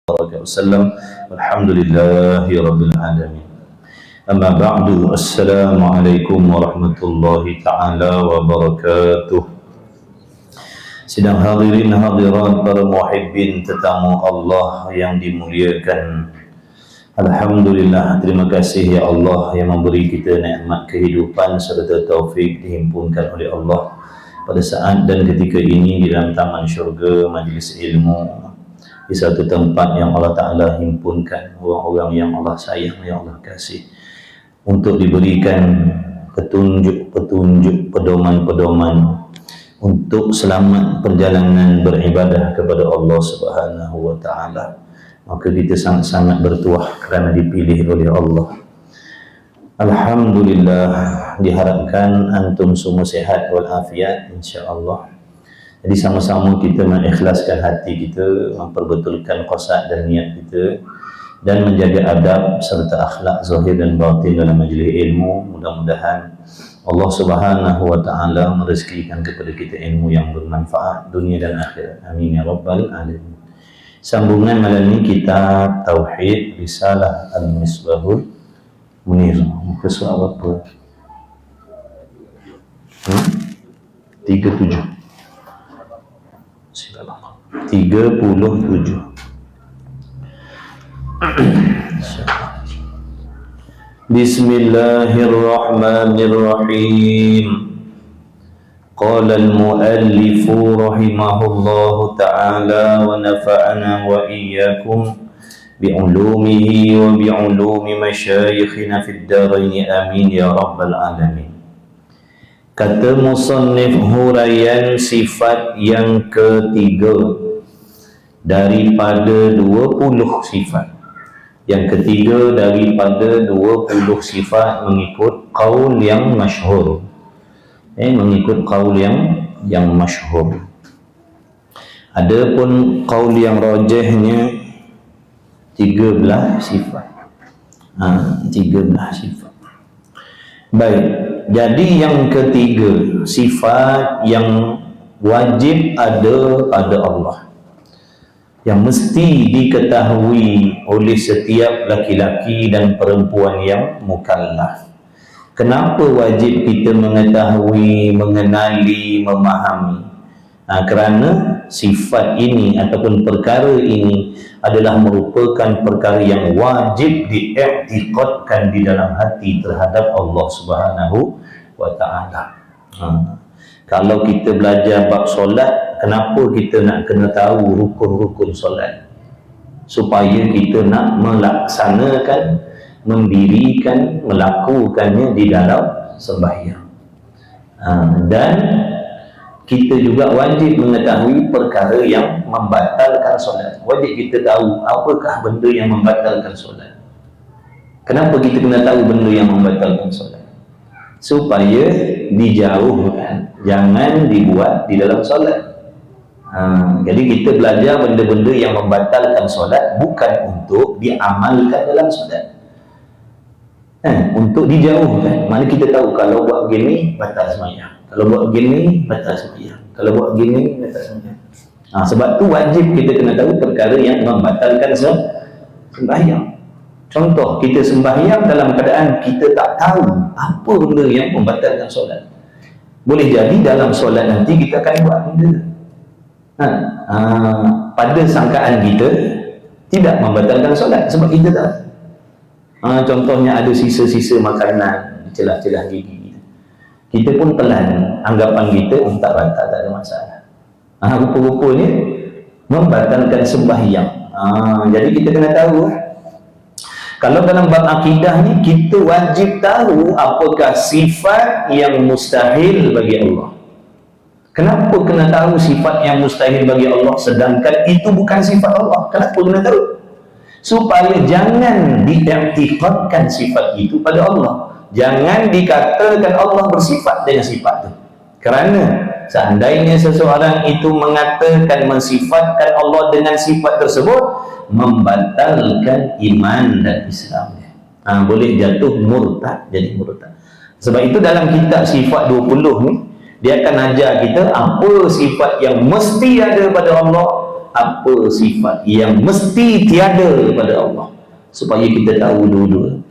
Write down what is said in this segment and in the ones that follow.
wasallam. Alhamdulillahi rabbil alamin. Amma ba'du. Assalamualaikum warahmatullahi taala wabarakatuh. Sidang hadirin hadirat para muhibbin tetamu Allah yang dimuliakan. Alhamdulillah, terima kasih ya Allah yang memberi kita nikmat kehidupan serta taufik dihimpunkan oleh Allah pada saat dan ketika ini di dalam taman syurga majlis ilmu, di satu tempat yang Allah Ta'ala himpunkan orang-orang yang Allah sayang, yang Allah kasih, untuk diberikan petunjuk-petunjuk, pedoman-pedoman untuk selamat perjalanan beribadah kepada Allah Subhanahu wa Ta'ala. Maka kita sangat-sangat bertuah kerana dipilih oleh Allah. Alhamdulillah, diharapkan antum semua sehat walafiat insya-Allah. Jadi sama-sama kita mengikhlaskan hati kita, memperbetulkan qasad dan niat kita, dan menjaga adab serta akhlak zahir dan batin dalam majlis ilmu. Mudah-mudahan Allah Subhanahu wa Ta'ala merezekikan kepada kita ilmu yang bermanfaat dunia dan akhirat. Amin ya rabbal alamin. Sambungan malam ini kitab Tauhid Risalah Al-Misbahul Munir. Muka surat apa? 37. 37. Bismillahirrahmanirrahim. Qala al-muallifu rahimahullahu ta'ala wa nafa'ana wa iyyakum bi'ulumihi wa bi'ulumi masyayikhina fid darain amin ya rabbal alamin. Kata musannif huraian sifat yang ketiga daripada 20 sifat. Yang ketiga daripada 20 sifat mengikut qaul yang masyhur. Mengikut qaul yang masyhur. Adapun qaul yang rajihnya 13 sifat. 13 sifat. Baik, jadi yang ketiga, sifat yang wajib ada pada Allah, yang mesti diketahui oleh setiap laki-laki dan perempuan yang mukallaf. Kenapa wajib kita mengetahui, mengenali, memahami? Kerana sifat ini ataupun perkara ini adalah merupakan perkara yang wajib diiktikadkan di dalam hati terhadap Allah Subhanahu wa Ta'ala. Kalau kita belajar bab solat, kenapa kita nak kena tahu rukun-rukun solat? Supaya kita nak melaksanakan, mendirikan, melakukannya di dalam sembahyang. Dan kita juga wajib mengetahui perkara yang membatalkan solat. Wajib kita tahu apakah benda yang membatalkan solat. Kenapa kita kena tahu benda yang membatalkan solat? Supaya dijauhkan, jangan dibuat di dalam solat. Jadi kita belajar benda-benda yang membatalkan solat bukan untuk diamalkan dalam solat. Untuk dijauhkan. Mana kita tahu kalau buat begini batal sembahyang, kalau buat begini batal sembahyang, kalau buat begini batal sembahyang. Sebab tu wajib kita kena tahu perkara yang membatalkan sembahyang. Contoh, kita sembahyang dalam keadaan kita tak tahu apa benda yang membatalkan solat. Boleh jadi dalam solat nanti kita akan buat benda pada sangkaan kita tidak membatalkan solat sebab kita tahu. Contohnya ada sisa-sisa makanan di celah-celah gigi kita pun telan, anggapan kita tak batal, tak ada masalah. Rupa-rupanya membatalkan sembahyang. Jadi kita kena tahu. Kalau dalam bab akidah ni, kita wajib tahu apakah sifat yang mustahil bagi Allah. Kenapa kena tahu sifat yang mustahil bagi Allah sedangkan itu bukan sifat Allah? Kenapa kena tahu? Supaya jangan diiktikadkan sifat itu pada Allah. Jangan dikatakan Allah bersifat dengan sifat itu. Kerana seandainya seseorang itu mengatakan, mensifatkan Allah dengan sifat tersebut, membatalkan iman dan Islamnya. Boleh jatuh murtad, jadi murtad. Sebab itu dalam kitab Sifat 20 ni, dia akan ajar kita apa sifat yang mesti ada pada Allah apa sifat yang mesti tiada pada Allah, supaya kita tahu dulu.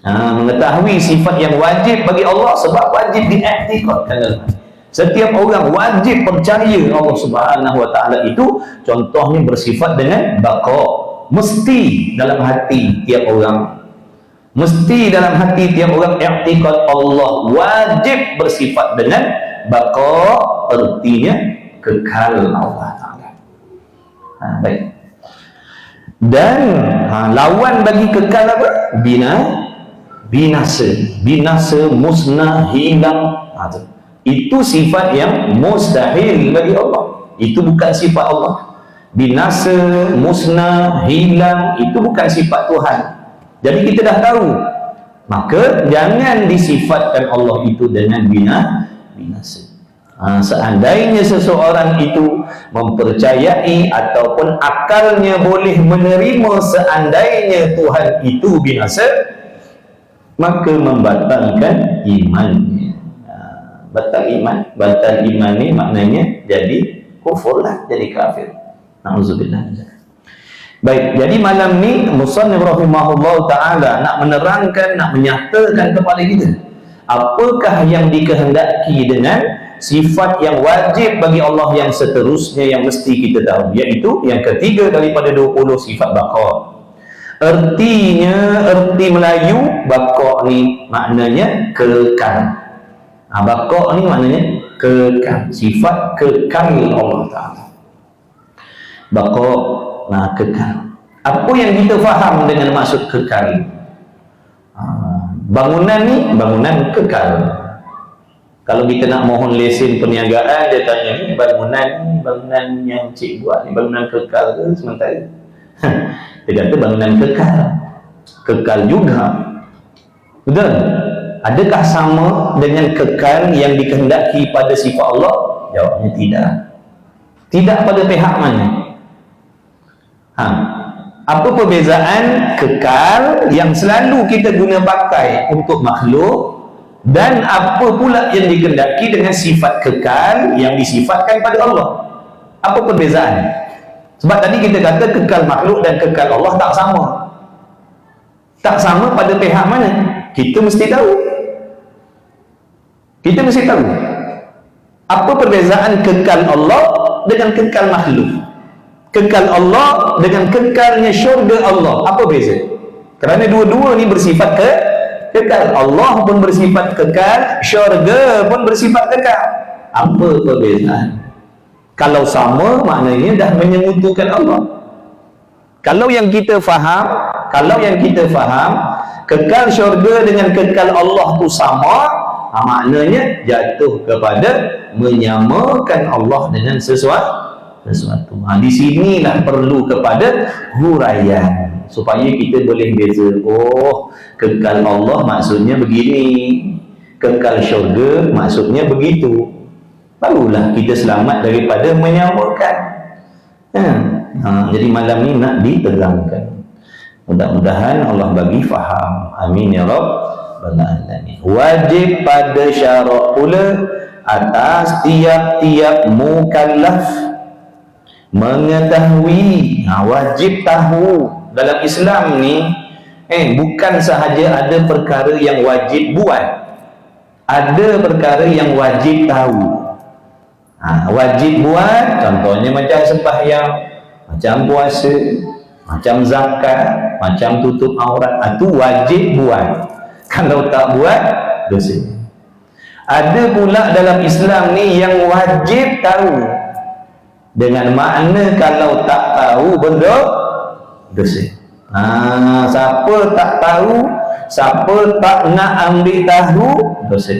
Mengetahui sifat yang wajib bagi Allah, sebab wajib diiktikadkan. Setiap orang wajib percaya Allah Subhanahu wa taala itu contohnya bersifat dengan baqa, mesti dalam hati tiap orang, mesti dalam hati tiap orang i'tikad Allah wajib bersifat dengan baqa, artinya kekal Allah taala. Baik. Dan lawan bagi kekal apa? Binasa, musnah, hilang. Itu sifat yang mustahil bagi Allah. Itu bukan sifat Allah. Binasa, musnah, hilang, itu bukan sifat Tuhan. Jadi kita dah tahu, maka jangan disifatkan Allah itu dengan binasa. Seandainya seseorang itu mempercayai ataupun akalnya boleh menerima seandainya Tuhan itu binasa, maka membatalkan imannya. Batal iman ni maknanya jadi kufur lah, jadi kafir. Na'udzubillah. Baik, jadi malam ni musannif rahimahullah ta'ala nak menerangkan, nak menyatakan kepada kita apakah yang dikehendaki dengan sifat yang wajib bagi Allah yang seterusnya yang mesti kita tahu, iaitu yang ketiga daripada 20 sifat baqa. Artinya, erti Melayu baqa ni maknanya kekal. Baqa ni maknanya kekal, sifat kekal Allah Ta'ala. Baqa, kekal. Apa yang kita faham dengan maksud kekal? Bangunan ni bangunan kekal. Kalau kita nak mohon lesen perniagaan, dia tanya ni bangunan yang cik buat ni bangunan kekal ke sementara? Dia kata bangunan kekal juga. Betul? Adakah sama dengan kekal yang dikehendaki pada sifat Allah? Jawabnya tidak. Tidak pada pihak mana? Apa perbezaan kekal yang selalu kita guna pakai untuk makhluk dan apa pula yang dikehendaki dengan sifat kekal yang disifatkan pada Allah? Apa perbezaan? Sebab tadi kita kata kekal makhluk dan kekal Allah tak sama. Tak sama pada pihak mana? Kita mesti tahu. Kita mesti tahu. Apa perbezaan kekal Allah dengan kekal makhluk? Kekal Allah dengan kekalnya syurga Allah. Apa beza? Kerana dua-dua ni bersifat kekal. Allah pun bersifat kekal, syurga pun bersifat kekal. Apa perbezaan? Kalau sama, maknanya dah menyemutukan Allah. Kalau yang kita faham, kekal syurga dengan kekal Allah tu sama, maknanya jatuh kepada menyamakan Allah dengan sesuatu. Di sinilah perlu kepada huraian supaya kita boleh beza. Oh, kekal Allah maksudnya begini, kekal syurga maksudnya begitu. Barulah kita selamat daripada menyamakan. Jadi malam ni nak diterangkan. Mudah-mudahan Allah bagi faham. Amin ya Rabbal alamin. Wajib pada syarak pula atas tiap-tiap mukallaf mengetahui. Wajib tahu. Dalam Islam ni bukan sahaja ada perkara yang wajib buat, ada perkara yang wajib tahu. Wajib buat contohnya macam sembahyang, macam puasa, macam zakat, macam tutup aurat, itu wajib buat. Kalau tak buat, dosa. Ada pula dalam Islam ni yang wajib tahu, dengan makna kalau tak tahu benda dosa. Siapa tak tahu, siapa tak nak ambil tahu, dosa.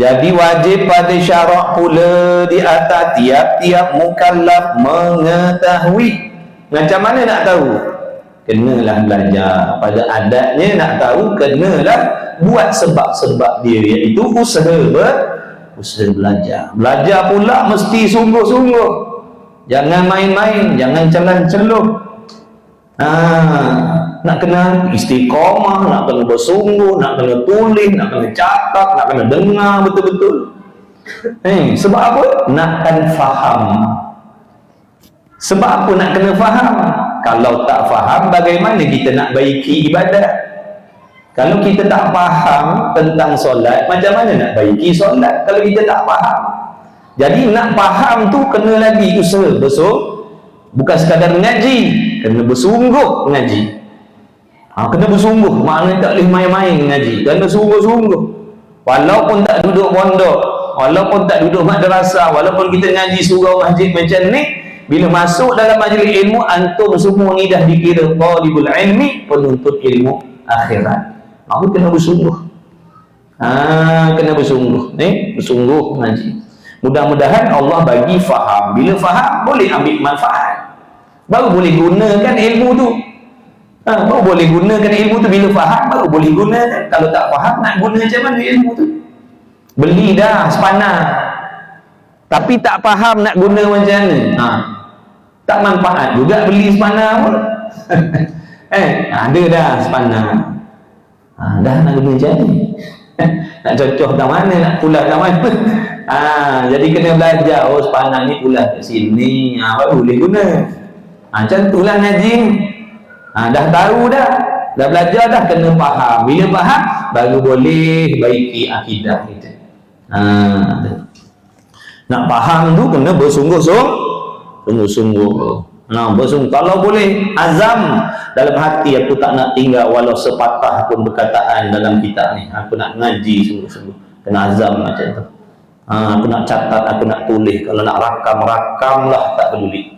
Jadi wajib pada syarak pula di atas tiap-tiap mukallaf mengetahui. Macam mana nak tahu? Kenalah belajar. Pada adatnya nak tahu, kenalah buat sebab-sebab dia, iaitu usaha belajar. Belajar pula mesti sungguh-sungguh. Jangan main-main, jangan celah-celup. Nak kena istiqamah, nak kena bersungguh, nak kena tulis, nak kena catat, nak kena dengar betul-betul. Sebab apa? Nakkan faham. Sebab apa nak kena faham? Kalau tak faham, bagaimana kita nak baiki ibadat? Kalau kita tak faham tentang solat, macam mana nak baiki solat kalau kita tak faham? Jadi nak faham tu kena lagi usaha besar. Bukan sekadar ngaji, kena bersungguh ngaji. Kena bersungguh, maknanya tak boleh main-main ngaji. Kena sungguh-sungguh. Walaupun tak duduk pondok, walaupun tak duduk madrasah, walaupun kita ngaji surau masjid macam ni, bila masuk dalam majlis ilmu, antum semua ni dah dikira talibul ilmi, penuntut ilmu akhirat. Aku kena bersungguh. Kena bersungguh. Bersungguh ngaji. Mudah-mudahan Allah bagi faham. Bila faham, boleh ambil manfaat. Baru boleh gunakan ilmu tu. Baru boleh gunakan ilmu tu. Bila faham, baru boleh gunakan. Kalau tak faham, nak guna macam mana ilmu tu? Beli dah sepanar, tapi tak faham nak guna macam mana. Tak manfaat juga beli sepanar pun. Ada dah sepanar. Dah nak guna macam ni. Nak cocok kat mana, nak pulas kat mana. Jadi kena belajar. Oh, sepanar ni pulas kat sini, baru boleh guna. Macam itulah ngaji. Dah tahu dah belajar dah, kena faham. Bila faham, baru boleh baiki akidah kita. Nak faham tu kena bersungguh-sungguh. Bersungguh. Kalau boleh azam dalam hati, aku tak nak tinggal walau sepatah pun perkataan dalam kitab ni. Aku nak ngaji sungguh-sungguh. Kena azam macam tu. Aku nak catat, aku nak tulis. Kalau nak rakam lah, tak peduli.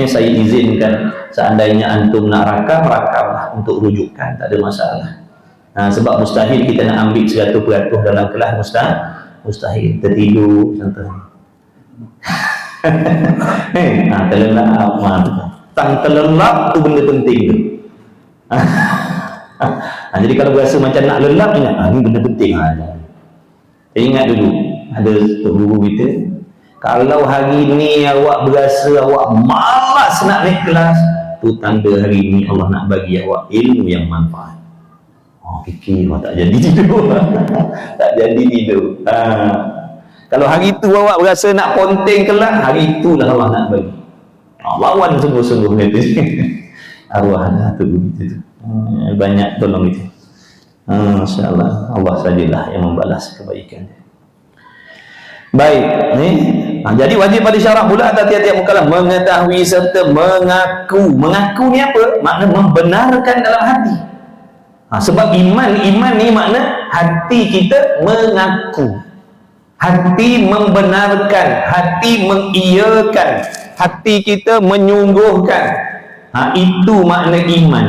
Saya izinkan, seandainya antum nak rakamlah untuk rujukan, tak ada masalah. Sebab mustahil kita nak ambil 100% dalam kelas, mustahil. Tertidur contoh. Terlelap tu benda penting tu. Jadi kalau berasa macam nak lelap, ingat ni benda penting. Ingat dulu, ada guru kita, kalau hari ni awak berasa awak malas nak naik kelas, tu tanda hari ni Allah nak bagi awak ilmu yang manfaat. Fikir tak jadi tidur. Tak jadi tidur. Kalau hari tu awak berasa nak ponteng kelas, hari itulah Allah nak bagi. Lawan sungguh-sungguh kata. Arwah dah tu begitu. Banyak tolong itu. Masya-Allah, Allah sajalah yang membalas kebaikan. Baik, jadi wajib pada syarak pula atas tiap-tiap mukallaf mengetahui serta mengaku. Mengaku ni apa? Makna membenarkan dalam hati. Sebab iman ni makna hati kita mengaku, hati membenarkan, hati mengiyakan, hati kita menyungguhkan. Itu makna iman.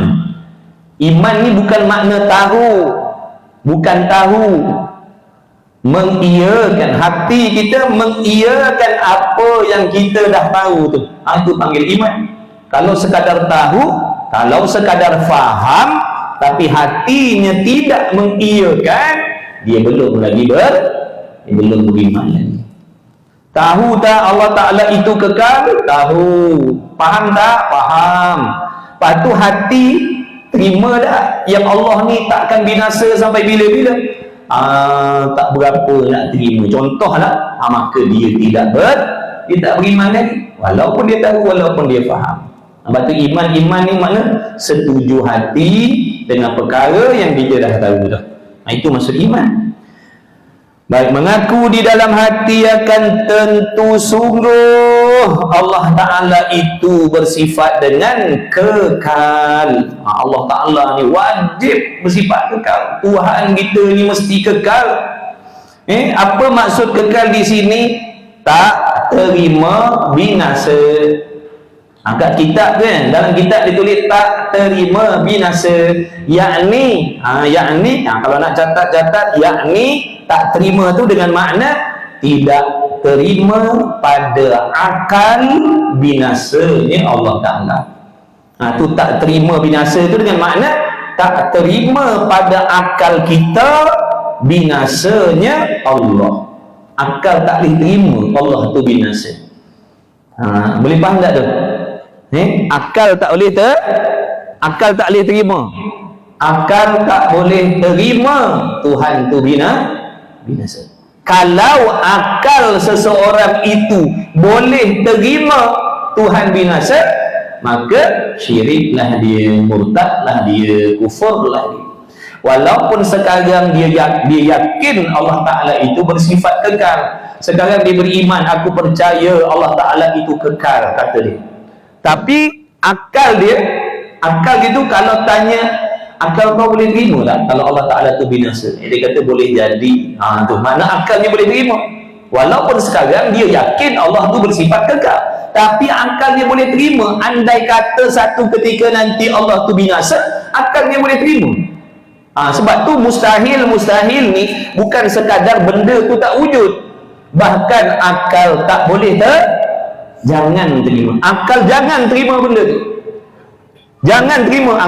Iman ni bukan makna tahu, bukan tahu. Mengiyakan, hati kita mengiyakan apa yang kita dah tahu tu. Itu panggil iman. Kalau sekadar tahu, kalau sekadar faham, tapi hatinya tidak mengiyakan, dia belum lagi belum beriman lagi. Tahu tak Allah Ta'ala itu kekal? Tahu. Faham tak? Faham. Lepas tu hati terima tak yang Allah ni takkan binasa sampai bila-bila? Tak berapa nak terima. Contohlah, maka dia tidak beriman lagi, walaupun dia tahu, walaupun dia faham. Lepas tu iman ni makna setuju hati dengan perkara yang dia dah tahu dah. Itu maksud iman. Baik, mengaku di dalam hati akan tentu sungguh Allah Ta'ala itu bersifat dengan kekal. Allah Ta'ala ni wajib bersifat kekal. Tuhan kita ni mesti kekal. Apa maksud kekal di sini? Tak terima binasa. Kat kitab kan, dalam kitab ditulis tak terima binasa. Yakni kalau nak catat, yakni tak terima tu dengan makna tidak terima pada akal binasanya Allah Ta'ala. Tu tak terima binasa tu dengan makna tak terima pada akal kita binasanya Allah. Akal tak boleh terima Allah tu binasa. Boleh faham tak tu? Akal tak boleh terima. Akal tak boleh terima Tuhan tu binasa. Kalau akal seseorang itu boleh terima Tuhan binasa, maka syiriklah dia, murtadlah dia, kufurlah dia. Walaupun sekarang dia yakin Allah Ta'ala itu bersifat kekal. Sekarang dia beriman, aku percaya Allah Ta'ala itu kekal, kata dia. Tapi akal dia tu kalau tanya, akal kau boleh terima tak kalau Allah Ta'ala itu binasa? Dia kata boleh jadi. Tu mana akalnya boleh terima. Walaupun sekarang dia yakin Allah itu bersifat kekal, tapi akalnya boleh terima. Andai kata satu ketika nanti Allah itu binasa, akalnya boleh terima. Sebab tu mustahil ni bukan sekadar benda tu tak wujud, bahkan akal tak boleh jangan terima. Akal jangan terima benda tu, jangan terima.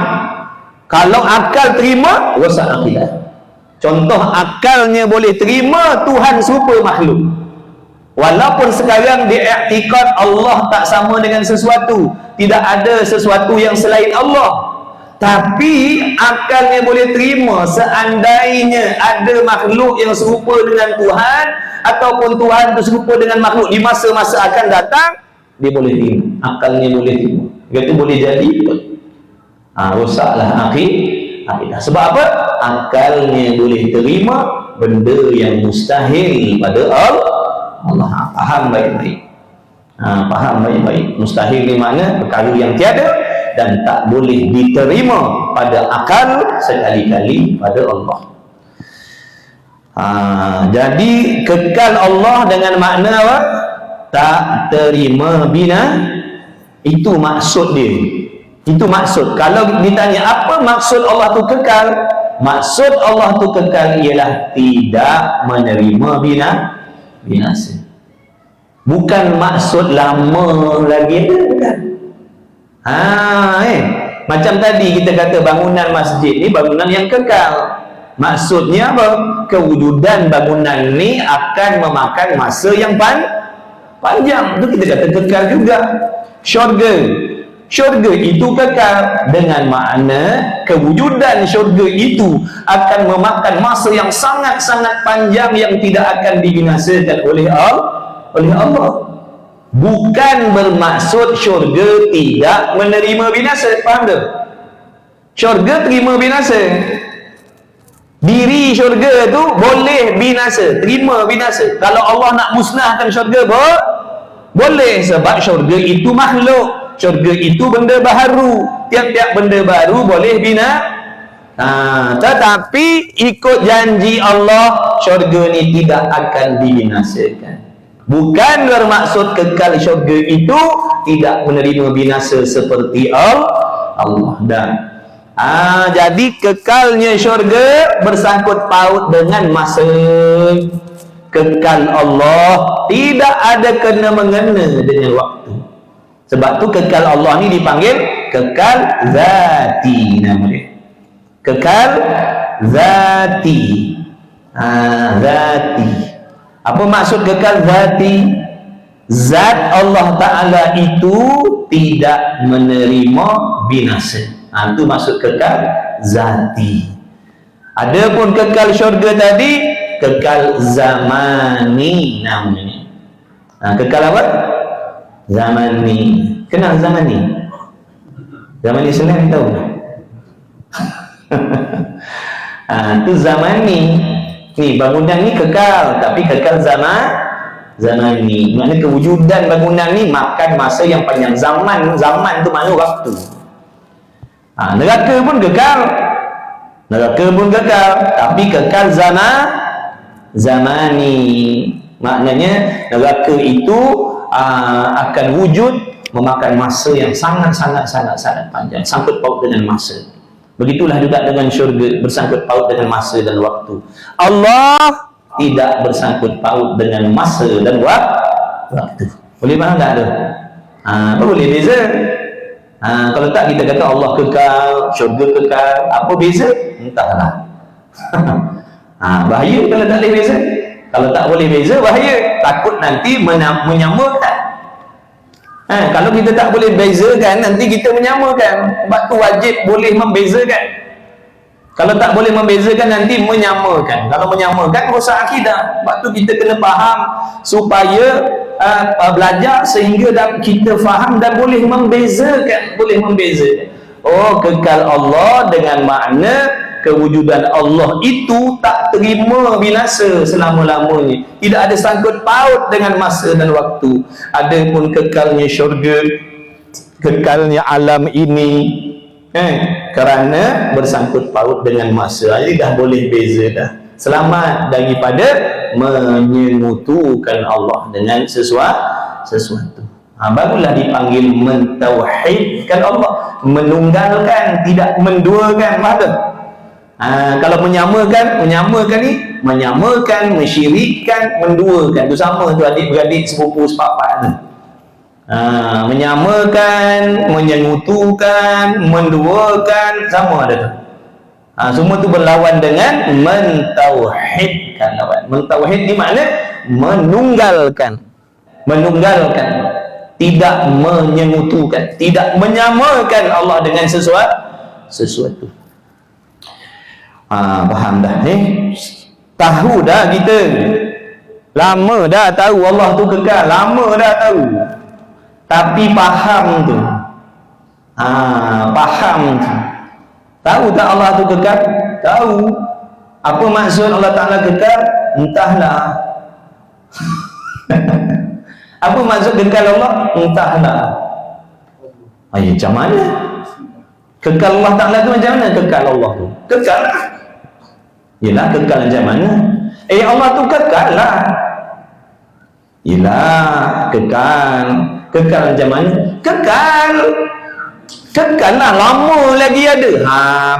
Kalau akal terima, rosak akidah. Contoh, akalnya boleh terima Tuhan serupa makhluk, walaupun sekarang diiktikad Allah tak sama dengan sesuatu, tidak ada sesuatu yang selain Allah, tapi akalnya boleh terima seandainya ada makhluk yang serupa dengan Tuhan, ataupun Tuhan itu serupa dengan makhluk di masa-masa akan datang, dia boleh terima, akalnya boleh terima. Itu boleh jadi. Rosaklah akidah. Sebab apa? Akalnya boleh terima benda yang mustahil pada Allah. Faham baik-baik. Faham baik-baik. Mustahil di mana? Perkara yang tiada dan tak boleh diterima pada akal, sekali-kali pada Allah. Jadi kekal Allah dengan makna apa? Tak terima bina. Itu maksud dia. Itu maksud. Kalau ditanya apa maksud Allah tu kekal, maksud Allah tu kekal ialah tidak menerima binasa. Bukan maksud lama lagi, bukan. Macam tadi kita kata bangunan masjid ni bangunan yang kekal. Maksudnya apa? Kewujudan bangunan ni akan memakan masa yang panjang. Itu kita kata kekal juga. Syurga itu kekal dengan makna kewujudan syurga itu akan memakan masa yang sangat-sangat panjang yang tidak akan dibinasakan oleh Allah. Bukan bermaksud syurga tidak menerima binasa. Faham tak? Syurga terima binasa. Diri syurga tu boleh binasa, terima binasa. Kalau Allah nak musnahkan syurga boleh, sebab syurga itu makhluk. Syurga itu benda baharu. Tiap-tiap benda baru boleh tetapi ikut janji Allah, syurga ni tidak akan dibinasakan. Bukan bermaksud kekal syurga itu tidak menerima binasa seperti Allah. Dan jadi kekalnya syurga bersangkut paut dengan masa. Kekal Allah tidak ada kena-mengena dengan waktu. Sebab tu kekal Allah ni dipanggil kekal zati, namanya. Kekal zati. Zati. Apa maksud kekal zati? Zat Allah Ta'ala itu tidak menerima binasa. Itu maksud kekal zati. Adapun kekal syurga tadi kekal zamani namanya. Kekal apa? Zamani. Kenal zamani? Zamani senang tahu. Itu zamani. Ni bangunan ni kekal, tapi kekal zamani. Maknanya kewujudan bangunan ni makan masa yang panjang. Zaman tu mana waktu. Neraka pun kekal. Tapi kekal zamani. Maknanya neraka itu akan wujud memakan masa yang sangat panjang, sangkut paut dengan masa. Begitulah juga dengan syurga, bersangkut paut dengan masa dan waktu. Allah tidak bersangkut paut dengan masa dan waktu. Boleh faham tak tu? Apa boleh beza? Kalau tak kita kata Allah kekal, syurga kekal, apa beza? Entahlah. Bahaya kalau tak boleh beza. Kalau tak boleh beza, bahaya. Takut nanti menyamakan. Kalau kita tak boleh bezakan, nanti kita menyamakan. Sebab tu wajib boleh membezakan. Kalau tak boleh membezakan, nanti menyamakan. Kalau menyamakan, rosak akidah. Sebab tu kita kena faham supaya belajar sehingga kita faham dan boleh membezakan. Oh, kekal Allah dengan makna kewujudan Allah itu tak terima binasa selama-lamanya. Tidak ada sangkut paut dengan masa dan waktu. Adapun kekalnya syurga, kekalnya alam ini, kerana bersangkut paut dengan masa. Jadi dah boleh beza dah. Selamat daripada menyengutukan Allah dengan sesuatu. Barulah dipanggil mentauhidkan Allah, menunggalkan, tidak menduakan. Faham? Kalau menyamakan ni, menyamakan, mensyirikkan, menduakan. Itu sama tu adik-beradik, sepupu, sepapat tu. Menyamakan, menyengutukan, menduakan, sama ada tu. Semua tu berlawan dengan mentauhidkan. Mentauhid ni makna menunggalkan, tidak menyengutukan, tidak menyamakan Allah dengan sesuatu. Faham dah ni? Tahu dah kita, lama dah tahu Allah tu kekal, lama dah tahu. Tapi faham tu, faham tu. Tahu tak Allah tu kekal? Tahu. Apa maksud Allah Ta'ala kekal? Entahlah. Apa maksud kekal Allah? Entahlah. Macam mana? Kekal Allah Ta'ala tu macam mana? Kekal Allah tu kekal lah. Yelah, kekal macam mana? Allah tu kekal lah. Yelah, kekal. Kekal macam mana? Kekal lah, lama lagi ada.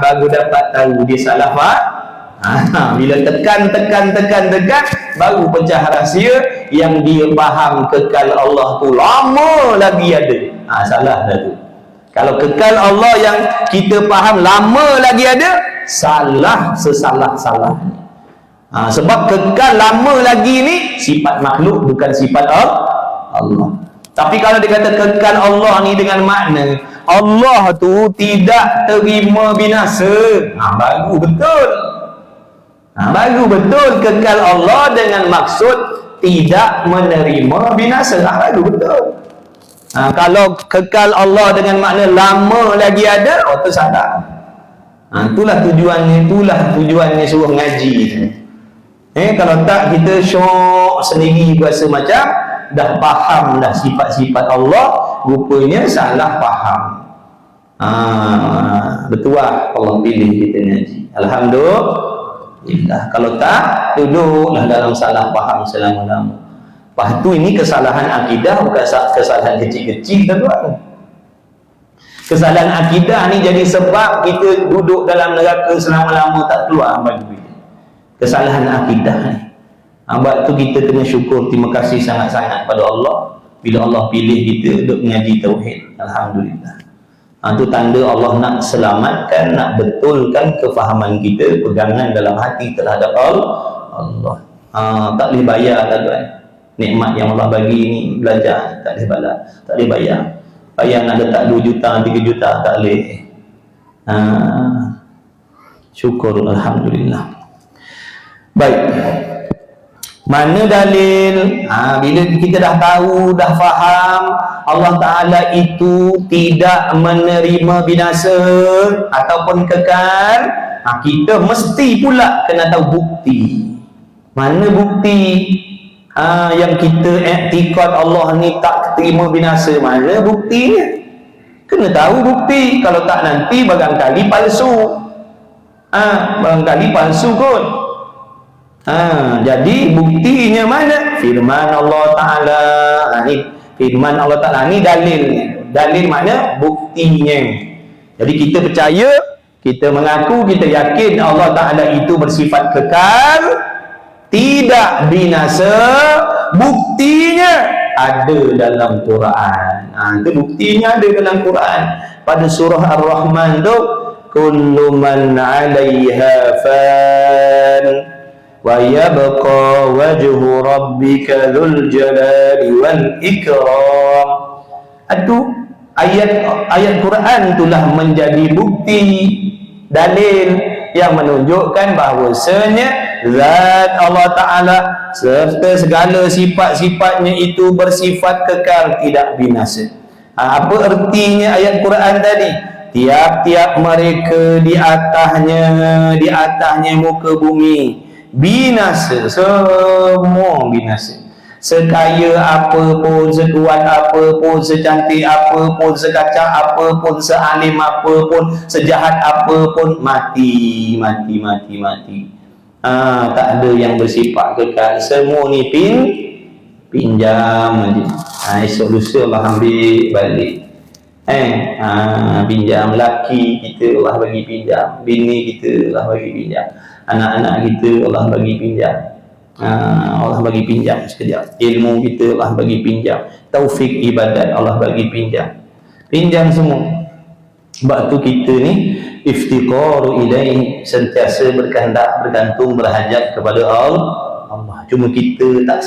Baru dapat tahu dia salah faham. Bila tekan, baru pecah rahsia yang dia faham kekal Allah tu lama lagi ada. Salah dah tu. Kalau kekal Allah yang kita faham lama lagi ada, salah sesalah-salah. Sebab kekal lama lagi ni sifat makhluk, bukan sifat Allah. Tapi kalau dikata kekal Allah ni dengan makna Allah tu tidak terima binasa, baru betul. Baru betul kekal Allah dengan maksud tidak menerima binasa. Baru betul. Kalau kekal Allah dengan makna lama lagi ada, tu salah. Itulah tujuannya suruh ngaji. Kalau tak, kita syok sendiri berasa macam dah faham dah sifat-sifat Allah, rupanya salah faham. Betul lah Allah pilih kita ngaji. Alhamdulillah. Kalau tak, duduklah dalam salah faham selama-lama. Lepas tu ini kesalahan akidah, bukan kesalahan kecil-kecil, tuan-tuan. Kesalahan akidah ni jadi sebab kita duduk dalam neraka selama-lama tak keluar bagi kita. Kesalahan akidah ni. Sebab tu kita kena syukur, terima kasih sangat-sangat pada Allah bila Allah pilih kita duduk mengaji tauhid. Alhamdulillah. Itu tanda Allah nak selamatkan, nak betulkan kefahaman kita, pegangan dalam hati terhadap Allah. Tak boleh bayar, tuan-tuan. Nikmat yang Allah bagi ni, belajar tak boleh bayar. Bayar nak letak 2 juta, 3 juta, tak boleh. Syukur, Alhamdulillah. Baik, mana dalil? Bila kita dah tahu, dah faham Allah Ta'ala itu tidak menerima binasa ataupun kekal, kita mesti pula kena tahu bukti. Mana bukti yang kita i'tiqad Allah ni tak terima binasa? Mana buktinya? Kena tahu bukti. Kalau tak, nanti barangkali palsu. Barangkali palsu kot. Jadi buktinya mana? Firman Allah Ta'ala. Firman Allah Ta'ala ni dalilnya. Dalil mana? Buktinya. Jadi kita percaya, kita mengaku, kita yakin Allah Ta'ala itu bersifat kekal, tidak binasa. Buktinya ada dalam Quran. Itu buktinya ada dalam Quran. Pada surah Ar-Rahman tu, kullu man 'alaiha fan wa yabqa wajhu rabbika dzul jalali wal ikram. Itu ayat Quran itulah menjadi bukti, dalil yang menunjukkan bahawasanya zat Allah Ta'ala serta segala sifat-sifatnya itu bersifat kekal, tidak binasa. Apa artinya ayat Quran tadi? Tiap-tiap mereka di atasnya muka bumi binasa, semua binasa. Sekaya apapun, sekuat apapun, secantik apapun, sekacak apapun, sealim apapun, sejahat apapun, mati. Tak ada yang bersifat kekal, semua ni pinjam aja. Esok lusa Allah ambil balik. Pinjam laki kita Allah bagi pinjam, bini kita Allah bagi pinjam, anak-anak kita Allah bagi pinjam. Allah bagi pinjam sekejap, ilmu kita Allah bagi pinjam, taufik ibadat Allah bagi pinjam semua. Sebab tu kita ni iftiqaru ilaihi, sentiasa berkehendak, bergantung, berhajat kepada Allah. Cuma kita tak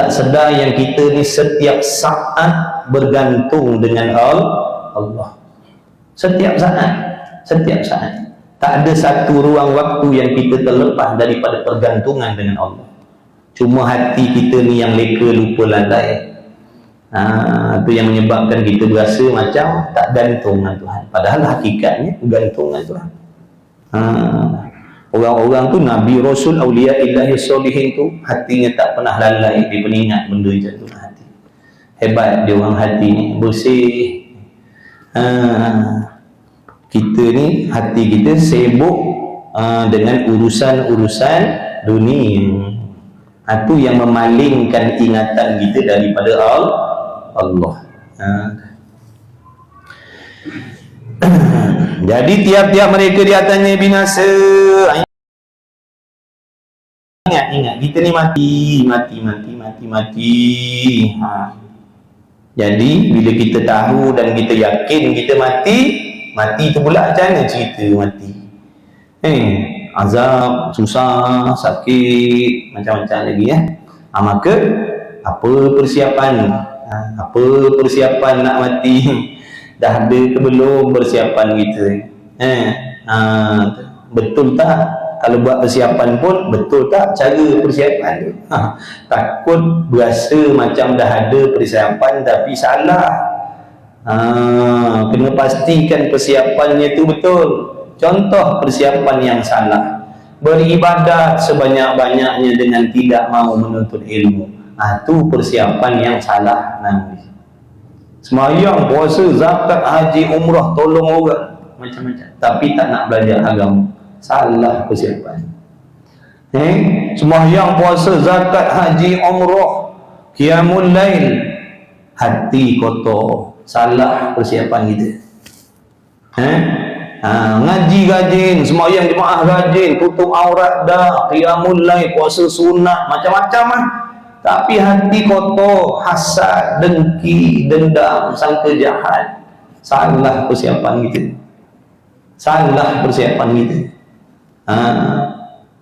sedar yang kita ni setiap saat bergantung dengan Allah. Setiap saat tak ada satu ruang waktu yang kita terlepas daripada pergantungan dengan Allah. Cuma hati kita ni yang leka, lupa, landai. Itu yang menyebabkan kita berasa macam tak gantung dengan Tuhan, padahal hakikatnya gantung dengan Tuhan. Orang-orang tu Nabi, Rasul, Awliya Ilahi Solihin tu hatinya tak pernah lalai di peningat benda macam tu. Hati hebat dia, orang hati ni bersih. Kita ni hati kita sibuk dengan urusan-urusan dunia. Itu yang memalingkan ingatan kita daripada Allah. Jadi tiap-tiap mereka di atasnya binasa. Ingat kita ni mati. Jadi bila kita tahu dan kita yakin kita mati tu pula macam mana cerita mati? Azab, susah, sakit, macam-macam lagi maka apa persiapan nak mati? Dah ada ke belum persiapan kita? Betul tak? Kalau buat persiapan pun betul tak cara persiapan tu? Takut berasa macam dah ada persiapan tapi salah. Kena pastikan persiapannya tu betul. Contoh persiapan yang salah, beribadat sebanyak-banyaknya dengan tidak mau menuntut ilmu. Itu persiapan yang salah nanti. Sembahyang, puasa, zakat, haji, umrah, tolong orang, macam-macam, tapi tak nak belajar agama. Salah persiapan. Sembahyang, puasa, zakat, haji, umrah, qiyamul lail, hati kotor. Salah persiapan kita. Ngaji rajin, sembahyang jemaah rajin, tutup aurat dah, qiyamul lail, puasa sunat, macam-macam tapi hati kotor, hasad, dengki, dendam, sangka jahat. Salah persiapan kita.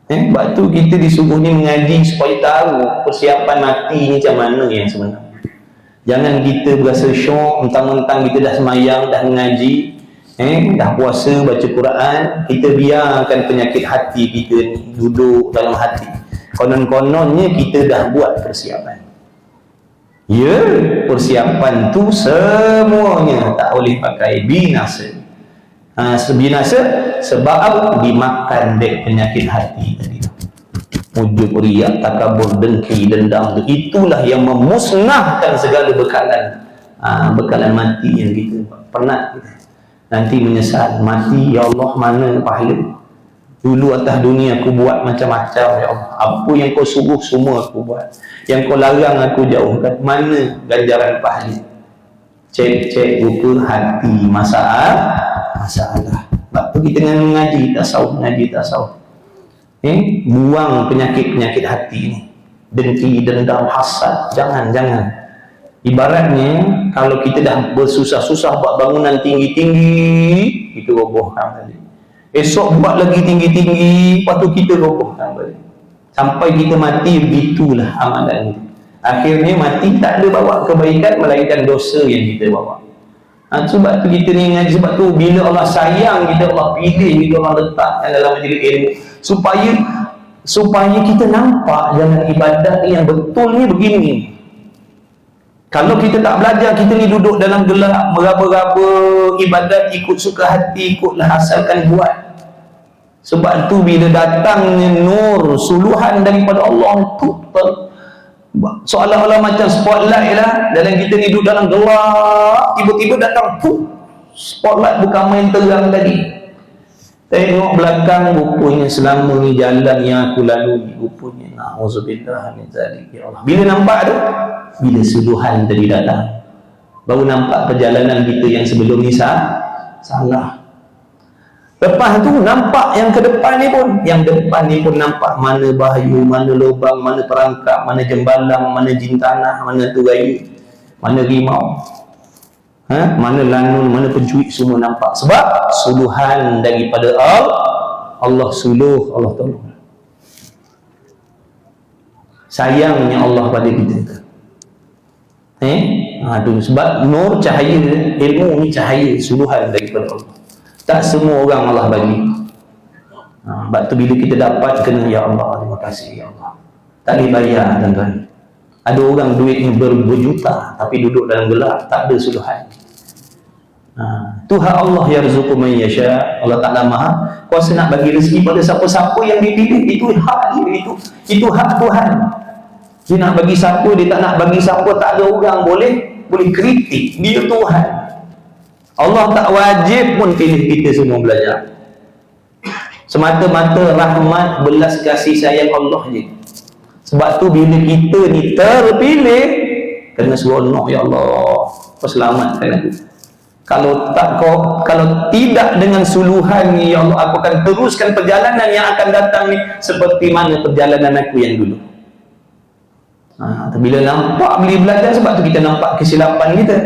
Sebab tu kita disuruh ni mengaji supaya tahu persiapan mati ni macam mana yang sebenar. Jangan kita berasa syok mentang-mentang kita dah semayang, dah mengaji, dah puasa, baca Quran, kita biarkan penyakit hati kita ni duduk dalam hati. Konon-kononnya kita dah buat persiapan. Persiapan tu semuanya tak boleh pakai, binasa. Binasa sebab dimakan dek penyakit hati tadi. Ujub, riak, takabur, dengki, dendam tu, itulah yang memusnahkan segala bekalan mati yang kita pernah. Nanti menyesal mati, ya Allah mana pahala? Dulu atas dunia aku buat macam-macam, ya Allah, apa yang kau suruh semua aku buat, yang kau larang aku jauhkan, mana ganjaran pahala? Cek rupa hati masalah. Sebab tu kita dengan mengaji tasawuf, buang penyakit hati ni, dengki, dendam, hasad. Jangan. Ibaratnya kalau kita dah bersusah-susah buat bangunan tinggi-tinggi, kita robohkan balik. Esok buat lagi tinggi-tinggi, lepas tu kita robohkan balik. Sampai kita mati, begitulah amalan kita. Akhirnya mati tak ada bawa kebaikan, melainkan dosa yang kita bawa. Sebab tu kita ni ngaji, sebab tu bila Allah sayang kita, Allah pilih kita, Allah letakkan dalam majlis ilmu supaya kita nampak jalan ibadat yang betul ni begini. Kalau kita tak belajar, kita ni duduk dalam gelap, meraba-raba ibadat ikut suka hati, ikutlah asalkan buat. Sebab tu bila datangnya nur, suluhan daripada Allah tu, seolah-olah macam spotlight lah, dalam kita ni duduk dalam gelap, tiba-tiba datang spotlight bukan main terang tadi. Tengok belakang, rupanya selama ni jalan yang aku lalui, rupanya na'udzubillah min zalik, ya Allah. Bila nampak tu, bila suluhan tadi datang, baru nampak perjalanan kita yang sebelum ni salah. Lepas tu nampak yang ke depan ni pun, nampak mana bahayu, mana lubang, mana perangkap, mana jembalang, mana jin tanah, mana turayu, mana rimau, mana lanun, mana pencuit, semua nampak. Sebab suluhan daripada Allah suluh, Allah tolong. Sayangnya Allah pada kita. Sebab nur, cahaya ilmu ni cahaya suluhan daripada Allah. Tak semua orang Allah bagi. Sebab tu bila kita dapat, kena ya Allah, terima kasih ya Allah. Tak boleh bayar, tuan-tuan. Ada orang duitnya berjuta tapi duduk dalam gelap, tak ada suluhan. Tuhan Allah yarzuqu man yasha. Allah Ta'ala Maha kuasa nak bagi rezeki pada siapa-siapa yang dipilih. Itu hak dia, itu hak Tuhan. Dia nak bagi siapa, dia tak nak bagi siapa, tak ada orang boleh kritik. Dia Tuhan. Allah tak wajib pun pilih kita semua belajar. Semata-mata rahmat, belas kasih sayang Allah je. Sebab tu bila kita ni terpilih, kena seronok, ya Allah, kau selamatkan aku. Kalau tidak dengan suluhan ni, ya Allah, aku akan teruskan perjalanan yang akan datang ni seperti mana perjalanan aku yang dulu. Bila nampak, bila belajar, sebab tu kita nampak kesilapan kita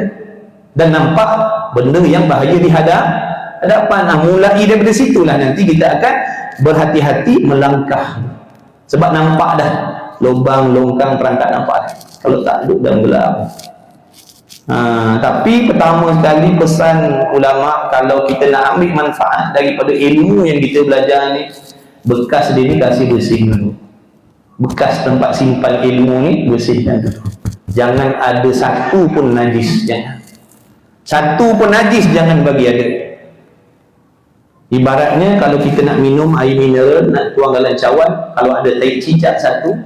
dan nampak benda yang bahaya di hadapan. Mulai daripada situlah nanti kita akan berhati-hati melangkah. Sebab nampak dah lubang, longkang, perangkat, nampak dah. Kalau tak duduk dalam gelap. Tapi pertama sekali pesan ulama, kalau kita nak ambil manfaat daripada ilmu yang kita belajar ni, bekas dia ni kasih bersih dulu. Bekas tempat simpan ilmu ni bersihkan dulu. Jangan ada satu pun najis, jangan. Satu pun najis jangan bagi ada. Ibaratnya kalau kita nak minum air mineral, nak tuang dalam cawan, kalau ada tai cicak satu,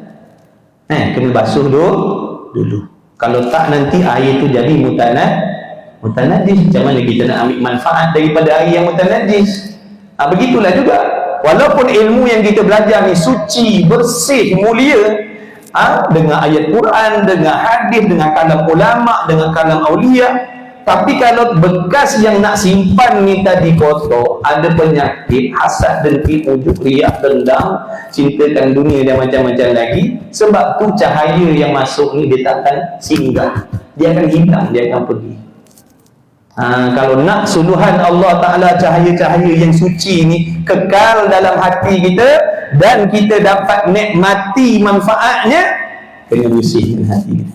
kena basuh dulu. Kalau tak, nanti air itu jadi mutanajis. Macam mana kita nak ambil manfaat daripada air yang mutanajis? Begitulah juga. Walaupun ilmu yang kita belajar ni suci, bersih, mulia, dengan ayat Quran, dengan hadis, dengan kalam ulama, dengan kalam aulia, tapi kalau bekas yang nak simpan ni tadi kotor, ada penyakit, hasad, dengki, ujub, riak, dendam, cintakan dunia dan macam-macam lagi. Sebab tu cahaya yang masuk ni dia takkan singgah, dia akan hilang, dia akan pergi. Kalau nak suluhan Allah Ta'ala, cahaya-cahaya yang suci ni kekal dalam hati kita dan kita dapat nikmati manfaatnya, kena bersihkan hati kita.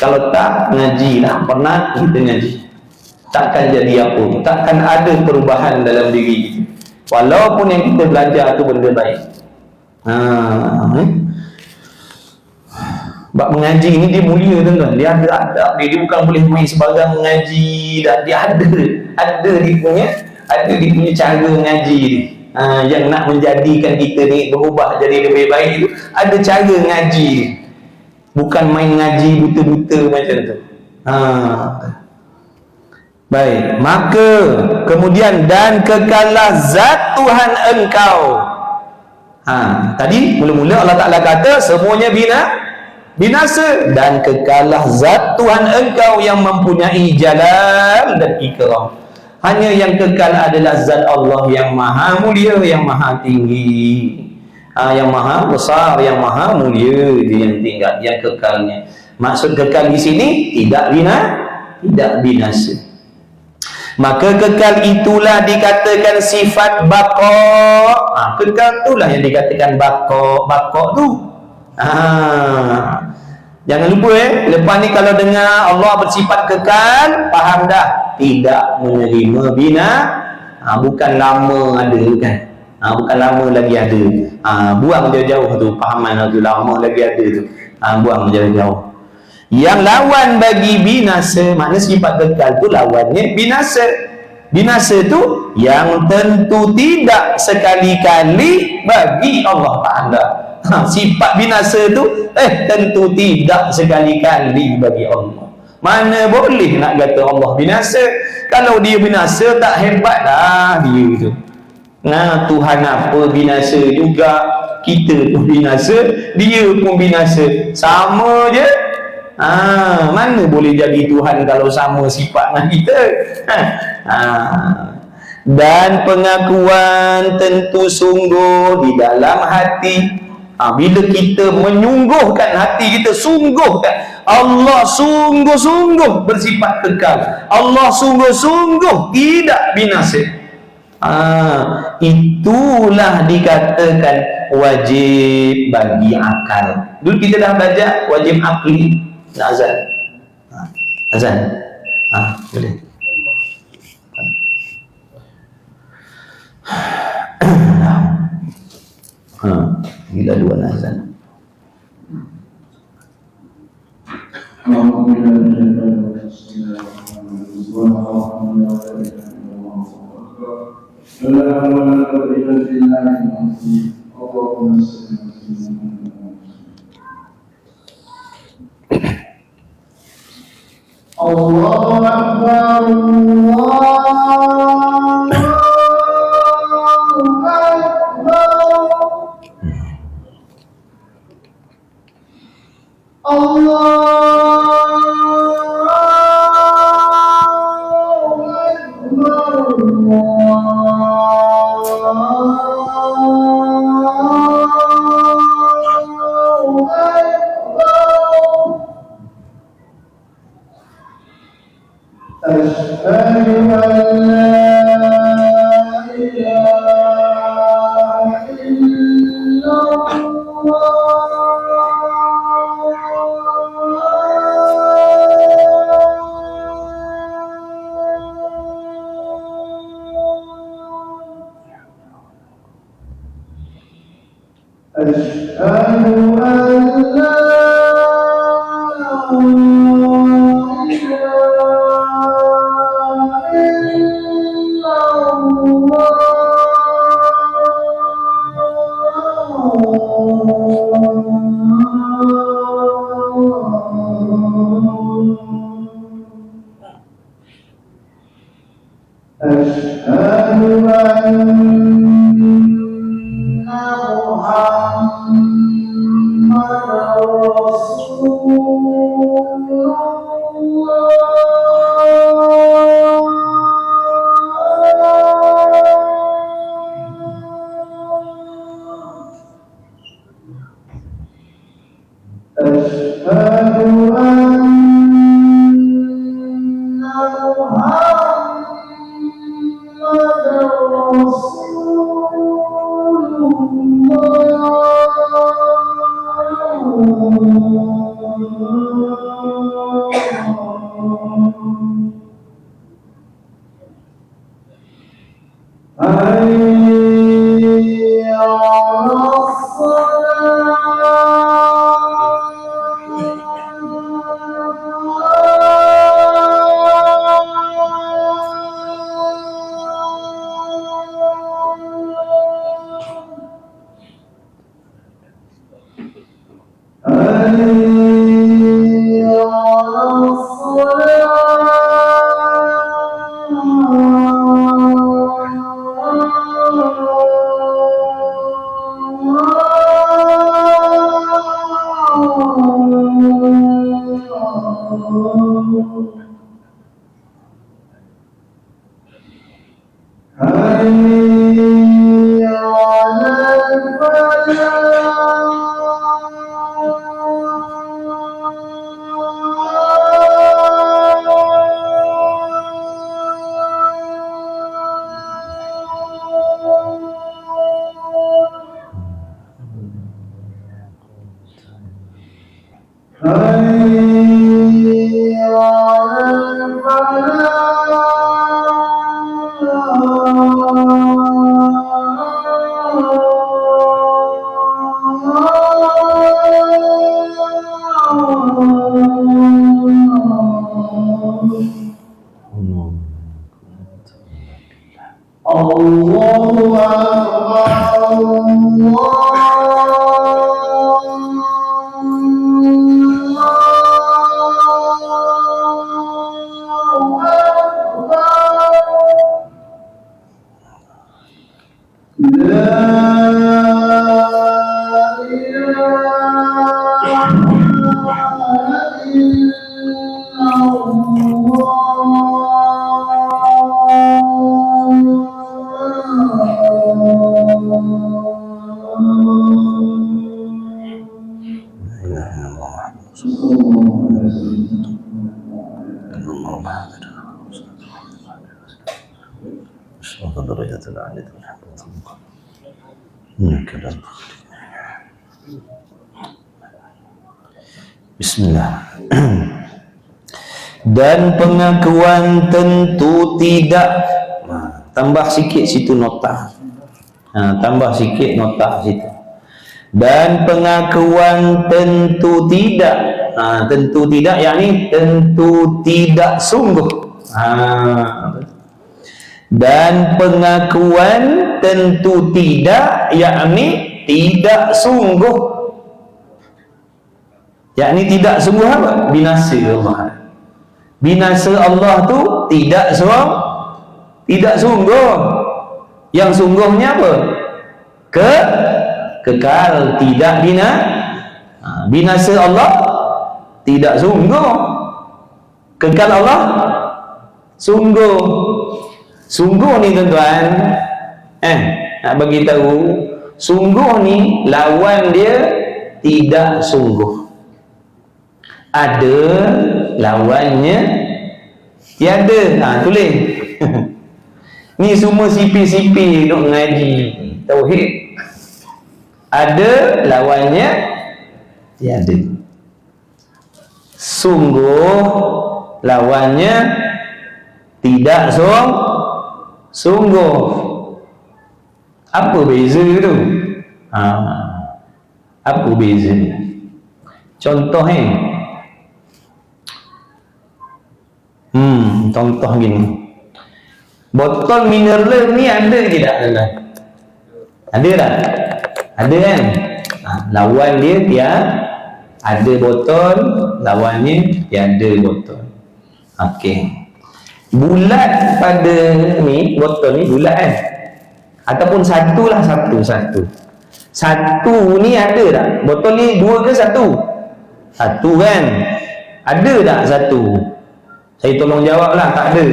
Kalau tak, ngajilah, pernah kita ngaji, takkan jadi apa, takkan ada perubahan dalam diri kita. Walaupun yang kita belajar tu benda baik. Sebab mengaji ni dia mulia, tuan-tuan. Dia ada adab dia bukan boleh main sebarang mengaji. Dia ada dia punya cara mengaji ni. Yang nak menjadikan kita ni berubah jadi lebih baik tu, ada cara ngaji ni. Bukan main ngaji buta-buta macam tu. Baik, maka kemudian dan kekalah zat Tuhan engkau. Tadi mula-mula Allah Ta'ala kata semuanya binasa, dan kekalah zat Tuhan engkau yang mempunyai jalal dan ikram. Hanya yang kekal adalah zat Allah yang maha mulia, yang maha tinggi, yang maha besar, yang maha mulia. Dia yang tinggal, yang kekalnya. Maksud kekal di sini tidak binasa. Maka kekal itulah dikatakan sifat baqa. Kekal itulah yang dikatakan baqa tu. Jangan lupa lepas ni kalau dengar Allah bersifat kekal, faham dah, tidak menerima bukan lama ada kan. Bukan lama lagi ada. Buang jauh-jauh tu pahaman tu, lama lagi ada tu. Buang jauh-jauh. Yang lawan bagi binasa, makna sifat kekal tu lawannya binasa. Binasa tu yang tentu tidak sekali-kali bagi Allah Ta'ala. Sifat binasa tu tentu tidak sekali-kali bagi Allah. Mana boleh nak kata Allah binasa? Kalau dia binasa tak hebat lah dia tu. Tuhan apa binasa juga, kita pun binasa, dia pun binasa, sama je. Mana boleh jadi Tuhan kalau sama sifat dengan kita? Dan pengakuan tentu sungguh di dalam hati. Bila kita menyungguhkan hati kita, sungguhkan Allah sungguh-sungguh bersifat kekal, Allah sungguh-sungguh tidak binasa, itulah dikatakan wajib bagi akal. Dulu kita dah belajar wajib akli. Nak azan? Azan? Boleh. Gila dua nak azan. Allahu Akbar, Allahu Akbar. Bismillah. Dan pengakuan tentu tidak. Tambah sikit situ nota. Tambah sikit nota situ. Dan pengakuan tentu tidak. Tentu tidak, yakni tentu tidak sungguh. Dan pengakuan tentu tidak, yakni tidak sungguh. Yakni tidak sungguh apa? Binasa Allah. Binasa Allah tu tidak sungguh. Yang sungguhnya apa? Kekal, tidak binasa Allah tidak sungguh. Kekal Allah sungguh. Sungguh ni tuan-tuan, nak bagi tahu, sungguh ni lawan dia tidak sungguh. Ada lawannya tiada. Tulis. Ni semua sipi-sipi duk ngaji tauhid. Ada lawannya tiada. Sungguh lawannya tidak sungguh. Apa beza tu? Apa beza? Contoh contoh gini. Botol mineral ni ada ke tak? Ada tak? Ada kan? Lawan dia ada botol, lawannya tiada botol. Okey. Bulat pada ni, botol ni bulat kan? Ataupun satu lah, satu. Satu ni ada tak? Botol ni dua ke satu? Satu kan? Ada tak satu? Saya tolong jawab lah, tak ada.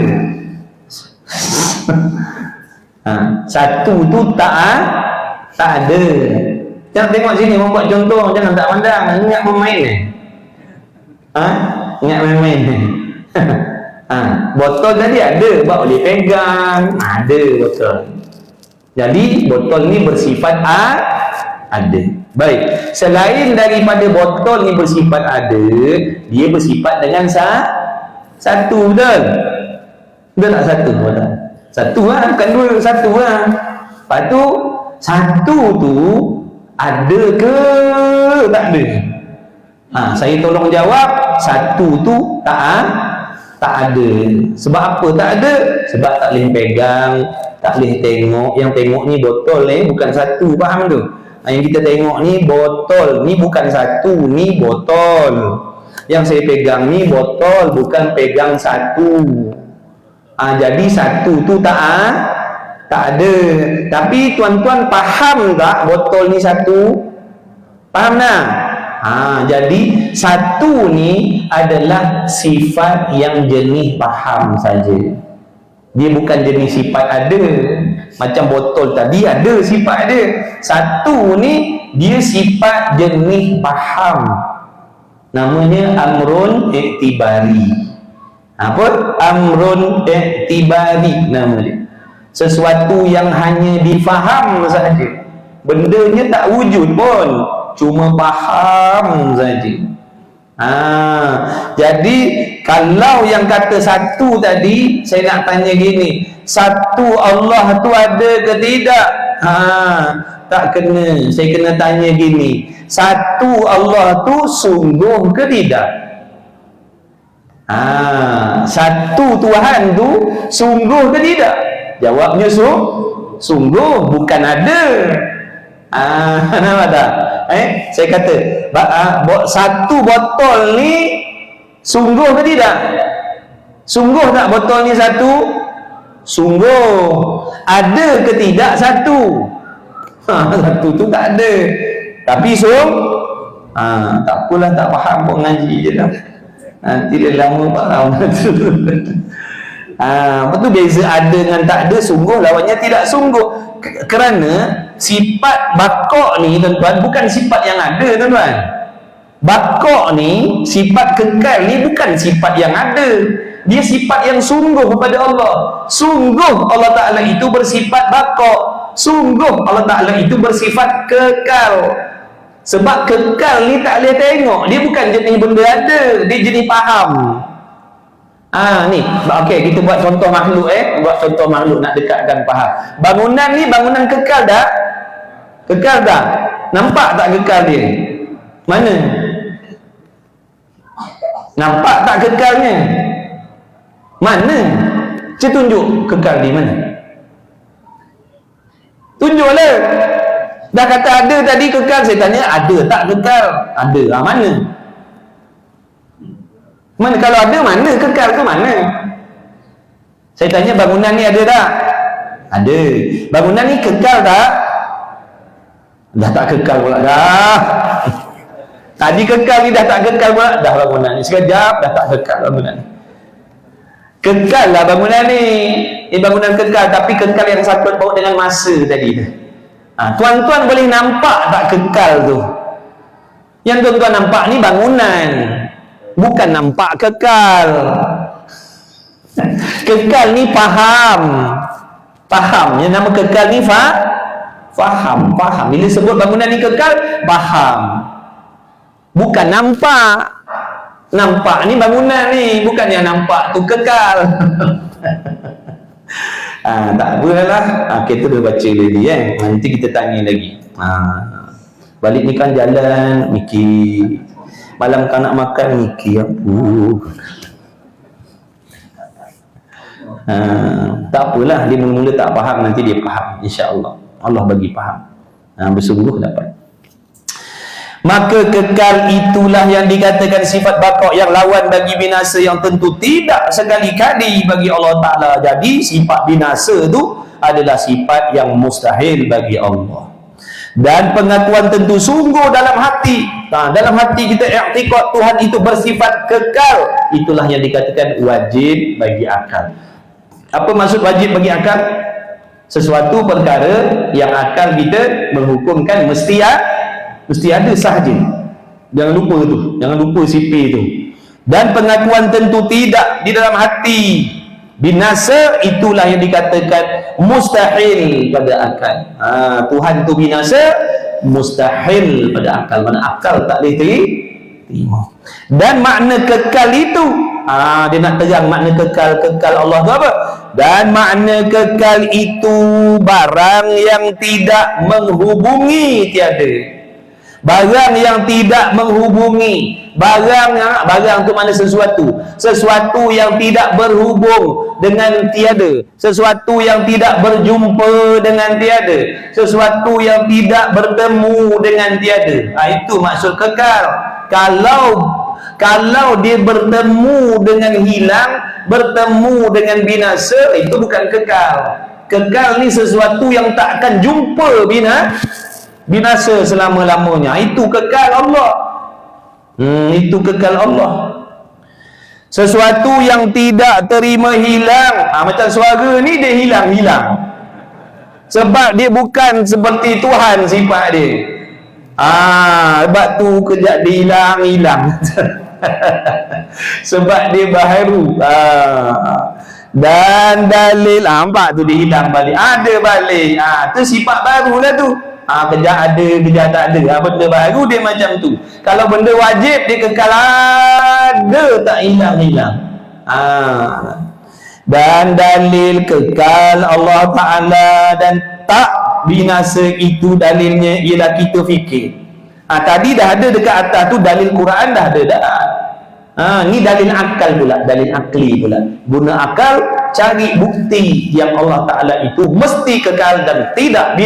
Satu tu tak ada. Jangan tengok sini, membuat contoh, jangan tak pandang. Ingat bermain Ingat main-main botol tadi ada, sebab boleh pegang. Ada botol. Jadi botol ni bersifat ada. Baik, selain daripada botol ni bersifat ada, dia bersifat dengan satu, betul? Betul tak satu? Betul. Satu bukan dua, satu Lepas tu satu tu ada ke tak ada? Saya tolong jawab, satu tu tak ada. Sebab apa tak ada? Sebab tak boleh pegang, tak boleh tengok. Yang tengok ni botol bukan satu, faham tu? Yang kita tengok ni botol, ni bukan satu, ni botol. Yang saya pegang ni botol, bukan pegang satu. Jadi satu tu tak ada. Tapi tuan-tuan faham tak botol ni satu? Faham tak? Jadi satu ni adalah sifat yang jenis faham saja. Dia bukan jenis sifat ada. Macam botol tadi ada sifat ada. Satu ni dia sifat jenis faham. Namanya amrun iktibari. Apa? Amrun iktibari nama dia. Sesuatu yang hanya difaham saja. Bendanya tak wujud pun, cuma faham saja. Jadi kalau yang kata satu tadi, saya nak tanya gini, satu Allah tu ada ke tidak? Tak kena. Saya kena tanya gini, satu Allah tu sungguh ke tidak? Satu Tuhan tu sungguh ke tidak? Jawabnya sungguh, bukan ada. Nampak tak? Saya kata satu botol ni sungguh ke tidak? Sungguh tak botol ni satu? Sungguh. Ada ke tidak satu? Satu tu tak ada. Tapi tak apalah, tak faham pun, ngaji je lah. Nanti dia lama faham. Betul, beza ada dengan tak ada. Sungguh lawannya tidak sungguh. Kerana sifat bakok ni tuan-tuan bukan sifat yang ada tuan-tuan. Bakok ni, sifat kekal ni bukan sifat yang ada. Dia sifat yang sungguh kepada Allah. Sungguh Allah Ta'ala itu bersifat bakok. Sungguh Allah Ta'ala itu bersifat kekal. Sebab kekal ni tak boleh tengok. Dia bukan jenis benda ada, dia jenis faham. Ni, okey, kita buat contoh makhluk buat contoh makhluk nak dekatkan faham. Bangunan ni bangunan kekal tak? Kekal tak? Nampak tak kekal dia? Mana? Nampak tak kekalnya? Mana? Saya tunjuk kekal di mana? Tunjuklah. Dah kata ada tadi kekal, saya tanya ada tak kekal? Ada. Mana? Mana? Kalau ada, mana kekal tu mana? Saya tanya bangunan ni ada tak? Ada. Bangunan ni kekal tak? Dah tak kekal pula dah. Tadi kekal ni dah tak kekal pula dah bangunan ni. Sekejap dah tak kekal bangunan ni. Kekal lah bangunan ni. Ini bangunan kekal, tapi kekal yang sangkut paut dengan masa tadi tu. Tuan-tuan boleh nampak tak kekal tu? Yang tuan-tuan nampak ni bangunan, bukan nampak kekal. Kekal ni faham. Faham. Yang nama kekal ni faham. Bila sebut bangunan ni kekal, faham. Bukan nampak. Nampak ni bangunan ni, bukan yang nampak tu kekal. Tak apalah. Kita dah baca lagi nanti kita tanya lagi. Balik ni kan jalan mikir, malam kan nak makan mikir apa. Tak apalah, dia mula-mula tak faham, nanti dia faham, insya-Allah. Allah bagi faham. Bersungguh dapat. Maka kekal itulah yang dikatakan sifat bakok, yang lawan bagi binasa, yang tentu tidak sekali-kali bagi Allah Ta'ala. Jadi sifat binasa itu adalah sifat yang mustahil bagi Allah. Dan pengakuan tentu sungguh dalam hati. Dalam hati kita i'tiqad Tuhan itu bersifat kekal. Itulah yang dikatakan wajib bagi akal. Apa maksud wajib bagi akal? Sesuatu perkara yang akal kita menghukumkan mesti ada sahaja. Jangan lupa tu, jangan lupa sipir tu. Dan pengakuan tentu tidak di dalam hati. Binasa itulah yang dikatakan mustahil pada akal. Tuhan tu binasa mustahil pada akal. Mana akal tak boleh terima. Dan makna kekal itu, dia nak terang makna kekal Allah tu apa? Dan makna kekal itu barang yang tidak menghubungi tiada. Barang yang tidak menghubungi. Barang tu mana sesuatu yang tidak berhubung dengan tiada, sesuatu yang tidak berjumpa dengan tiada, sesuatu yang tidak bertemu dengan tiada. Itu maksud kekal. Kalau dia bertemu dengan hilang, bertemu dengan binasa, itu bukan kekal. Kekal ni sesuatu yang tak akan jumpa binasa selama-lamanya. Itu kekal Allah. Itu kekal Allah. Sesuatu yang tidak terima hilang. Macam suara ni dia hilang-hilang. Sebab dia bukan seperti Tuhan sifat dia. Sebab tu kejap dia hilang-hilang. Sebab dia baharu. Dan dalil, nampak tu dia hilang balik. Ada balik. Tu sifat baru lah tu. Kejap ada, kejap tak ada. Benda baru dia macam tu. Kalau benda wajib dia kekal ada, tak hilang-hilang. Dan dalil kekal Allah Ta'ala dan tak binasa itu dalilnya ialah kita fikir. Tadi dah ada dekat atas tu dalil Quran dah ada dah. Ni dalil akal pula, dalil akli pula. Guna akal cari bukti yang Allah Ta'ala itu mesti kekal dan tidak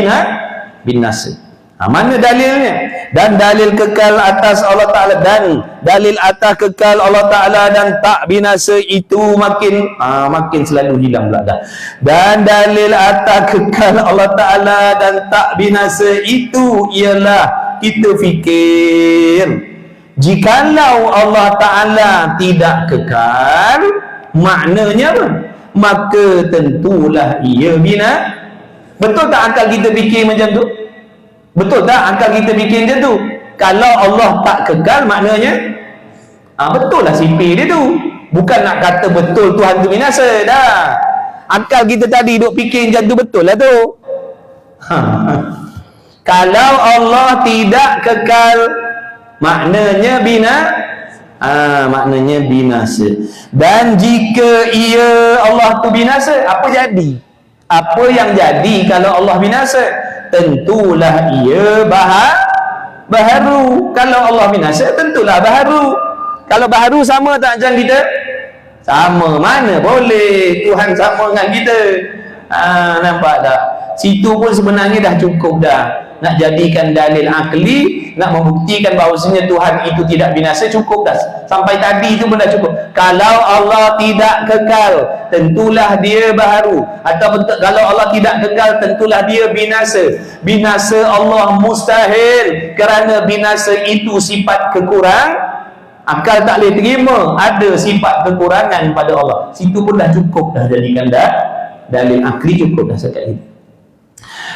binasa. Mana dalilnya? Dan dalil kekal atas Allah Ta'ala dan dalil atas kekal Allah Ta'ala dan tak binasa itu makin selalu hilang pula dah. Dan dalil atas kekal Allah Ta'ala dan tak binasa itu ialah kita fikir, jikalau Allah Ta'ala tidak kekal, maknanya apa? Maka tentulah ia bina. Betul tak akal kita fikir macam tu? Betul tak akal kita fikir macam tu? Kalau Allah tak kekal, maknanya betul lah sipir dia tu. Bukan nak kata betul Tuhan tu binasa dah. Akal kita tadi duk fikir macam tu, betul lah tu. Kalau Allah tidak kekal, maknanya maknanya binasa. Dan jika Allah tu binasa, apa jadi? Apa yang jadi kalau Allah binasa? Tentulah ia baharu. Kalau Allah binasa, tentulah baharu. Kalau baharu sama tak macam kita? Sama. Mana boleh Tuhan sama dengan kita? Nampak tak? Situ pun sebenarnya dah cukup dah. Nak jadikan dalil akli, nak membuktikan bahawasanya Tuhan itu tidak binasa, cukup dah. Sampai tadi itu pun dah cukup. Kalau Allah tidak kekal, tentulah dia baharu. Atau kalau Allah tidak kekal, tentulah dia binasa. Binasa Allah mustahil, kerana binasa itu sifat kekurang. Akal tak boleh terima ada sifat kekurangan pada Allah. Situ pun dah cukup dah, jadikan dah dalil akli, cukup dah sekat itu.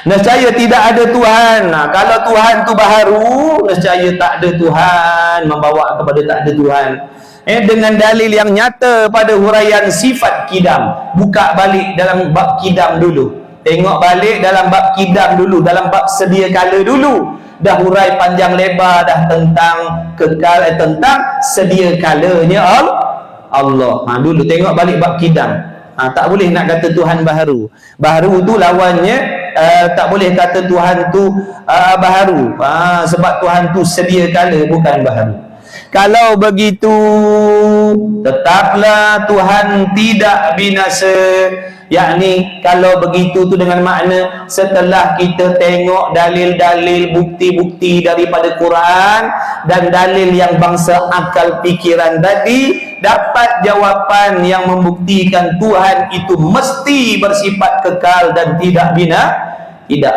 Nescaya tidak ada Tuhan. Kalau Tuhan tu baharu, nescaya tak ada Tuhan, membawa kepada tak ada Tuhan. Dengan dalil yang nyata pada huraian sifat kidam. Buka balik dalam bab kidam dulu. Tengok balik dalam bab kidam dulu, dalam bab sedia kala dulu. Dah hurai panjang lebar dah tentang kekal, tentang sedia kalanya Allah. Dulu tengok balik bab kidam. Tak boleh nak kata Tuhan baharu. Baharu tu lawannya tak boleh kata Tuhan tu baharu. Sebab Tuhan tu sedia kala, bukan baharu. Kalau begitu, tetaplah Tuhan tidak binasa. Yakni kalau begitu tu dengan makna setelah kita tengok dalil-dalil, bukti-bukti daripada Quran dan dalil yang bangsa akal fikiran tadi, dapat jawapan yang membuktikan Tuhan itu mesti bersifat kekal dan tidak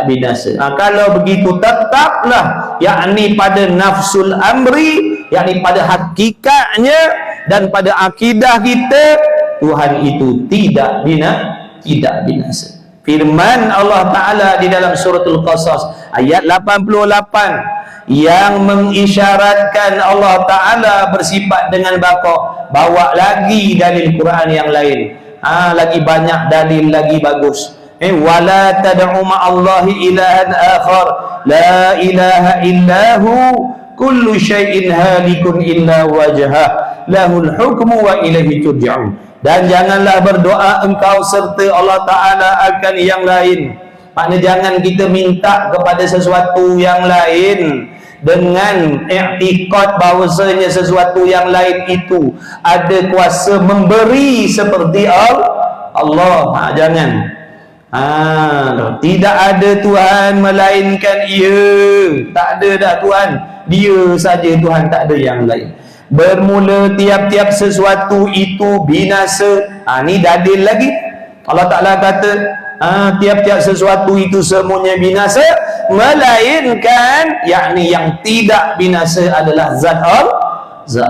binasa. Kalau begitu tetaplah, yakni pada nafsul amri, yakni pada hakikatnya dan pada akidah kita, Tuhan itu tidak binasa. Firman Allah Ta'ala di dalam suratul Qasas ayat 88 yang mengisyaratkan Allah Ta'ala bersifat dengan baqa. Bawa lagi dalil Quran yang lain. Lagi banyak dalil, lagi bagus. Wala tad'u ma'allahi ilahan akhar la ilaha illahu kullu syai'in halikun illa wajhah lahul hukmu wa ilaihi turja'un. Dan janganlah berdoa engkau serta Allah Ta'ala akan yang lain. Maknanya jangan kita minta kepada sesuatu yang lain dengan i'tiqad bahawasanya sesuatu yang lain itu ada kuasa memberi seperti Allah. Jangan. Tidak ada Tuhan melainkan Ia. Tak ada dah Tuhan, Dia saja Tuhan, tak ada yang lain. Bermula tiap-tiap sesuatu itu binasa. Ni dalil lagi. Allah Ta'ala kata tiap-tiap sesuatu itu semuanya binasa, melainkan yakni yang tidak binasa adalah zat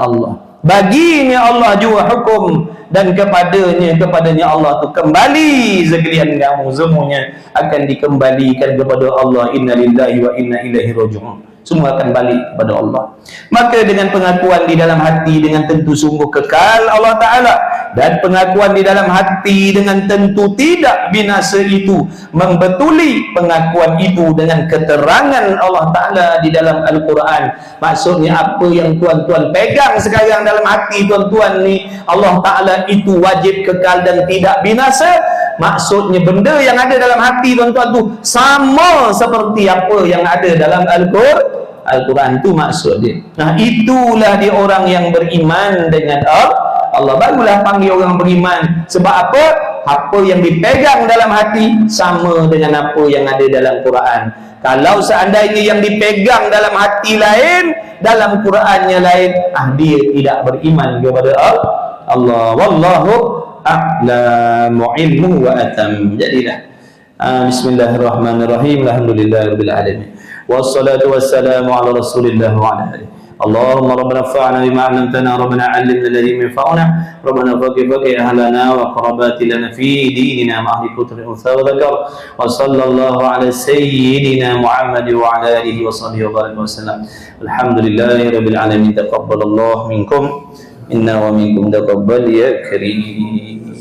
Allah. Baginya Allah juga hukum, dan kepadanya Allah tu kembali sekalian kamu semuanya akan dikembalikan kepada Allah. Inna lillahi wa inna ilaihi raji'un. Semua akan balik kepada Allah. Maka dengan pengakuan di dalam hati dengan tentu sungguh kekal Allah Ta'ala, dan pengakuan di dalam hati dengan tentu tidak binasa itu membetuli pengakuan itu dengan keterangan Allah Ta'ala di dalam Al-Quran. Maksudnya apa yang tuan-tuan pegang sekarang dalam hati tuan-tuan ni, Allah Ta'ala itu wajib kekal dan tidak binasa. Maksudnya benda yang ada dalam hati tuan-tuan tu sama seperti apa yang ada dalam Al-Quran tu maksud dia. Itulah dia orang yang beriman dengan Allah. Barulah panggil orang beriman. Sebab apa? apa yang dipegang dalam hati sama dengan apa yang ada dalam Quran. Kalau seandainya yang dipegang dalam hati lain, dalam Qurannya lain, dia tidak beriman kepada Allah. Wallahu a'lamu ilmu wa atam. Jadilah bismillahirrahmanirrahim. Alhamdulillahirabbil alamin. Wassalatu wassalamu ala Rasulillah wa ala alihi. Allahumma rabbana fa'na bima 'allamtana rabbana 'allimna alladhi yanfa'una rabbana faqih ahlana wa qarabatina fi dinina ma'ahli kutri unsa wa dzakar wa sallallahu ala sayyidina Muhammad wa ala alihi wa sahbihi wa baraka wa sallam. Alhamdulillahi rabbil alamin. Taqabbalallahu minkum inna wa minkum taqabbal ya karim.